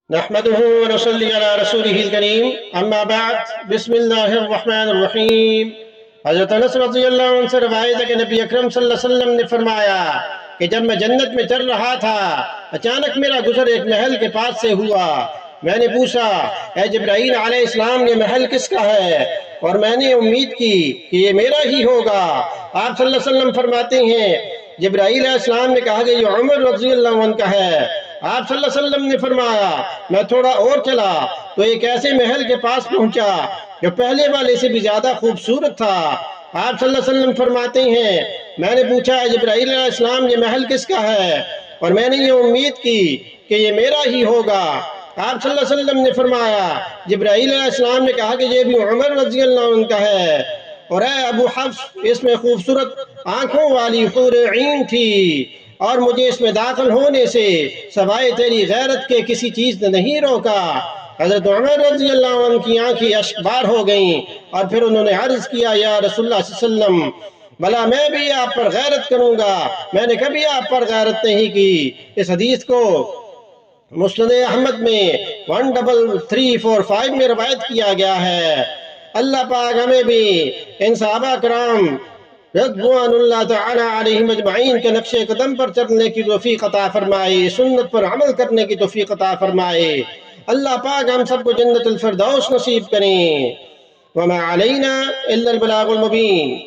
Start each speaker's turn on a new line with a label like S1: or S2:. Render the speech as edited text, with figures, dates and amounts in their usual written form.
S1: نحمده ونصلي على رسوله الكريم اما بعد بسم اللہ الرحمن الرحیم۔ حضرت انس رضی اللہ عنہ سے روایت ہے کہ نبی اکرم صلی اللہ علیہ وسلم نے فرمایا کہ جب میں جنت میں چل رہا تھا اچانک میرا گزر ایک محل کے پاس سے ہوا۔ میں نے پوچھا اے جبرائیل علیہ السلام یہ محل کس کا ہے؟ اور میں نے امید کی کہ یہ میرا ہی ہوگا۔ آپ صلی اللہ علیہ وسلم فرماتے ہیں جبرائیل علیہ السلام نے کہا کہ یہ عمر رضی اللہ عنہ کا ہے۔ آپ صلی اللہ علیہ وسلم نے فرمایا میں تھوڑا اور چلا تو ایک ایسے محل کے پاس پہنچا جو پہلے والے سے بھی زیادہ خوبصورت تھا۔ آپ صلی اللہ علیہ وسلم فرماتے ہیں میں نے پوچھا جبرائیل علیہ السلام یہ محل کس کا ہے؟ اور میں نے یہ امید کی کہ یہ میرا ہی ہوگا۔ آپ صلی اللہ علیہ وسلم نے فرمایا جبرائیل علیہ السلام نے کہا کہ یہ بھی عمر رضی اللہ عنہ کا ہے، اور اے ابو حفص اس میں خوبصورت آنکھوں والی حور عین تھی، اور مجھے اس میں داخل ہونے سے سوائے تیری غیرت کے کسی چیز نے نہیں روکا۔ حضرت عمر رضی اللہ عنہ کی آنکھیں اشک بار ہو گئیں، اور پھر انہوں نے عرض کیا یا رسول اللہ صلی اللہ علیہ وسلم بھلا میں بھی آپ پر غیرت کروں گا؟ میں نے کبھی آپ پر غیرت نہیں کی۔ اس حدیث کو مسند احمد میں 13345 میں روایت کیا گیا ہے۔ اللہ پاک ہمیں بھی ان صحابہ کرام رضوان اللہ تعالی علیہم اجمعین کے نقش قدم پر چلنے کی توفیق عطا فرمائے، سنت پر عمل کرنے کی توفیق عطا فرمائے۔ اللہ پاک ہم سب کو جنت الفردوس نصیب کریں۔ وما علینا الا البلاغ المبین۔